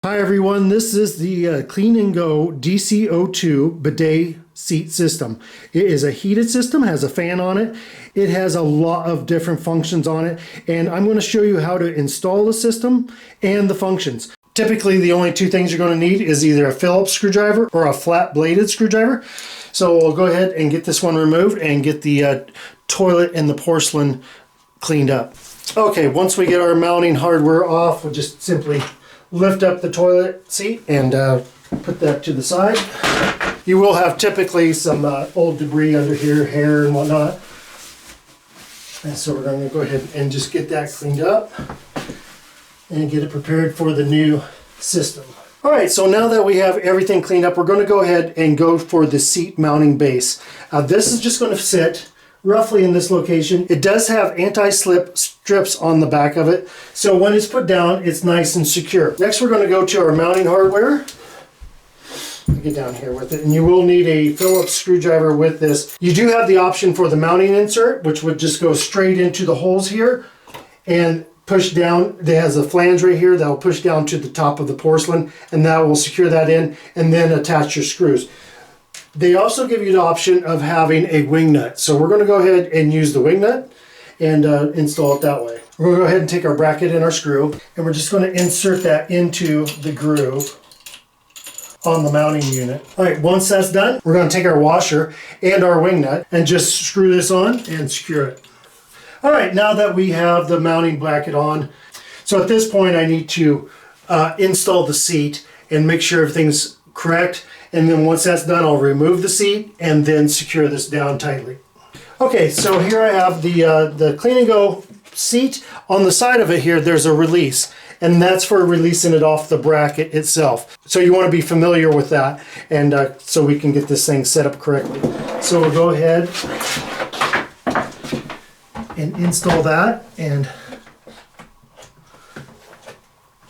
Hi everyone, this is the iCleaningo DC02 bidet seat system. It is a heated system, has a fan on it. It has a lot of different functions on it, and I'm going to show you how to install the system and the functions. Typically the only two things you're going to need is either a Phillips screwdriver or a flat bladed screwdriver. So we'll go ahead and get this one removed and get the toilet and the porcelain cleaned up. Okay, once we get our mounting hardware off, we'll just simply lift up the toilet seat and put that to the side. You will have typically some old debris under here, hair and whatnot. And so we're going to go ahead and just get that cleaned up and get it prepared for the new system. Alright, so now that we have everything cleaned up, we're going to go ahead and go for the seat mounting base. This is just going to sit roughly in this location. It does have anti-slip strips on the back of it, so when it's put down, it's nice and secure. Next, we're going to go to our mounting hardware. Get down here with it, and you will need a Phillips screwdriver with this. You do have the option for the mounting insert, which would just go straight into the holes here and push down. It has a flange right here that will push down to the top of the porcelain, and that will secure that in and then attach your screws. They also give you the option of having a wing nut. So we're going to go ahead and use the wing nut and install it that way. We're going to go ahead and take our bracket and our screw, and we're just going to insert that into the groove on the mounting unit. All right, once that's done, we're going to take our washer and our wing nut and just screw this on and secure it. All right, now that we have the mounting bracket on, so at this point I need to install the seat and make sure everything's correct. And then once that's done, I'll remove the seat and then secure this down tightly. Okay, so here I have the iCleaningo seat. On the side of it here, there's a release, and that's for releasing it off the bracket itself. So you want to be familiar with that, and so we can get this thing set up correctly. So we'll go ahead and install that, and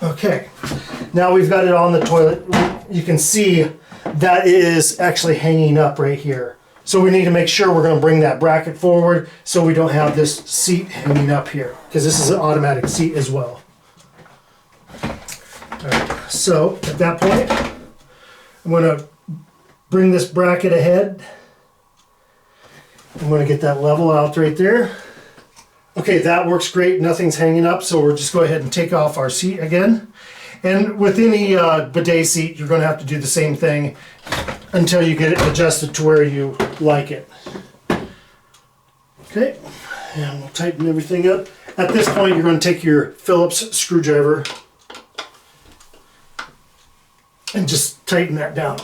okay. Now we've got it on the toilet. You can see that is actually hanging up right here. So we need to make sure we're going to bring that bracket forward so we don't have this seat hanging up here, because this is an automatic seat as well. Alright, so at that point, I'm going to bring this bracket ahead. I'm going to get that level out right there. Okay, that works great. Nothing's hanging up, so we'll just go ahead and take off our seat again. And with any bidet seat, you're going to have to do the same thing until you get it adjusted to where you like it. Okay, and we'll tighten everything up. At this point, you're going to take your Phillips screwdriver and just tighten that down.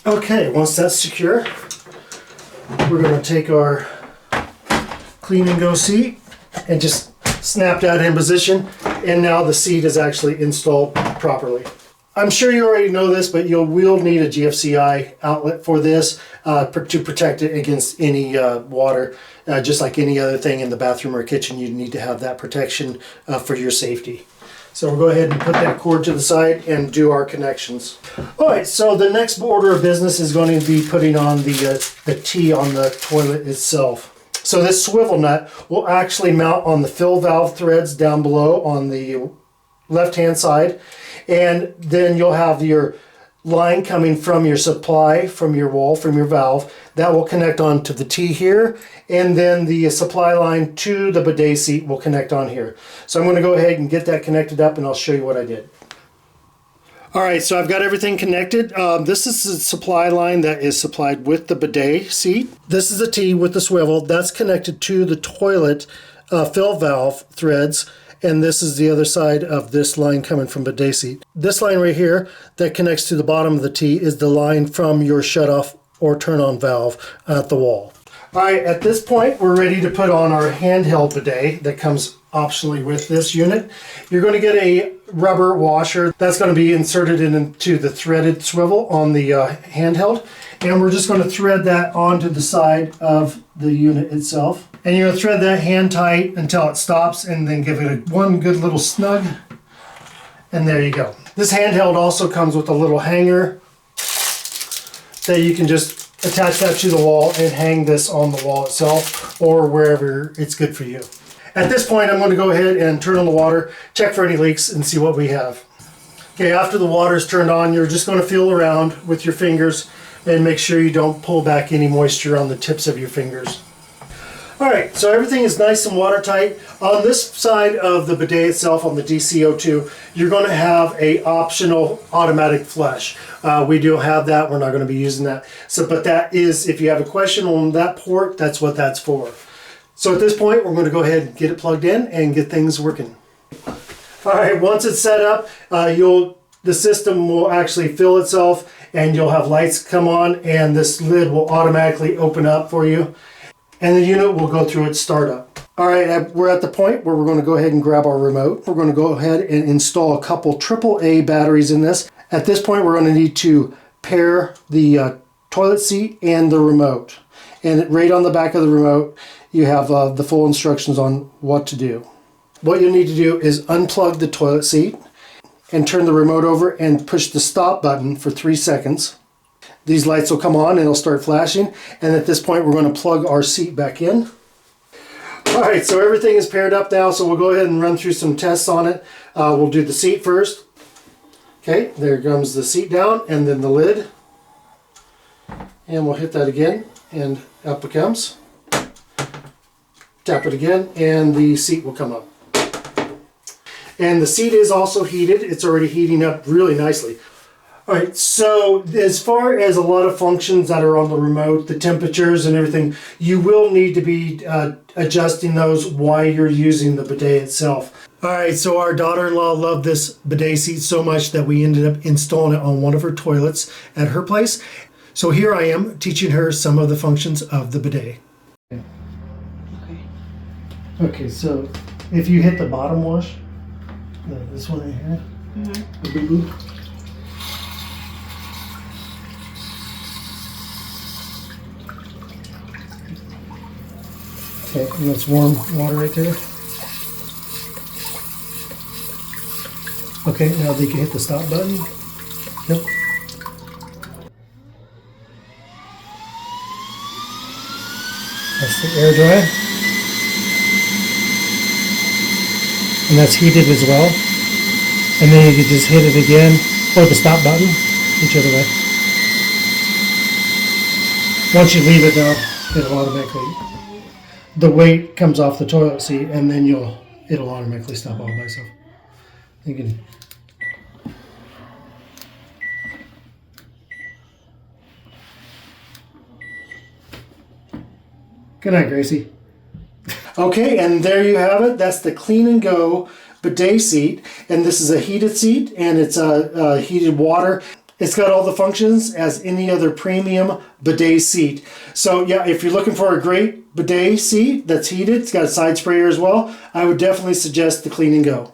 Okay, once that's secure, we're going to take our iCleaningo seat and just snap that in position, and now the seat is actually installed properly. I'm sure you already know this, but you will need a GFCI outlet for this to protect it against any water. Just like any other thing in the bathroom or kitchen, you need to have that protection for your safety. So we'll go ahead and put that cord to the side and do our connections. Alright, so the next order of business is going to be putting on the T on the toilet itself. So this swivel nut will actually mount on the fill valve threads down below on the left-hand side, and then you'll have your line coming from your supply, from your wall, from your valve. That will connect onto the T here, and then the supply line to the bidet seat will connect on here. So I'm going to go ahead and get that connected up, and I'll show you what I did. Alright, so I've got everything connected. This is the supply line that is supplied with the bidet seat. This is the T with the swivel. That's connected to the toilet fill valve threads. And this is the other side of this line coming from bidet seat. This line right here that connects to the bottom of the T is the line from your shut-off or turn-on valve at the wall. Alright, at this point we're ready to put on our handheld bidet that comes optionally with this unit. You're going to get a rubber washer that's going to be inserted into the threaded swivel on the handheld, and we're just going to thread that onto the side of the unit itself. And you're going to thread that hand tight until it stops, and then give it one good little snug, and there you go. This handheld also comes with a little hanger that you can just attach that to the wall and hang this on the wall itself or wherever it's good for you. At this point, I'm going to go ahead and turn on the water, check for any leaks, and see what we have. Okay, after the water's turned on, you're just going to feel around with your fingers and make sure you don't pull back any moisture on the tips of your fingers. Alright, so everything is nice and watertight. On this side of the bidet itself, on the DC02, you're going to have a optional automatic flush. We do have that. We're not going to be using that. But that is, if you have a question on that port, that's what that's for. So at this point, we're going to go ahead and get it plugged in and get things working. Alright, once it's set up, the system will actually fill itself and you'll have lights come on and this lid will automatically open up for you. And the unit will go through its startup. Alright, we're at the point where we're going to go ahead and grab our remote. We're going to go ahead and install a couple AAA batteries in this. At this point, we're going to need to pair the toilet seat and the remote. And right on the back of the remote, you have the full instructions on what to do. What you'll need to do is unplug the toilet seat and turn the remote over and push the stop button for 3 seconds. These lights will come on and it'll start flashing. And at this point, we're going to plug our seat back in. Alright, so everything is paired up now, so we'll go ahead and run through some tests on it. We'll do the seat first. Okay, there comes the seat down and then the lid. And we'll hit that again and up it comes. Tap it again and the seat will come up. And the seat is also heated. It's already heating up really nicely. Alright, so as far as a lot of functions that are on the remote, the temperatures and everything, you will need to be adjusting those while you're using the bidet itself. Alright, so our daughter-in-law loved this bidet seat so much that we ended up installing it on one of her toilets at her place. So here I am teaching her some of the functions of the bidet. Okay, so if you hit the bottom wash, this one right here, the boo-boo. Okay, and that's warm water right there. Okay, now they can hit the stop button. Yep. That's the air dry. And that's heated as well. And then you can just hit it again, or the stop button, each other way. Once you leave it though, it'll automatically, the weight comes off the toilet seat and then it'll automatically stop all by itself. You can, good night, Gracie. Okay, and there you have it. That's the iCleaningo bidet seat, and this is a heated seat, and it's a heated water. It's got all the functions as any other premium bidet seat. So yeah, if you're looking for a great bidet seat that's heated, it's got a side sprayer as well, I would definitely suggest the iCleaningo.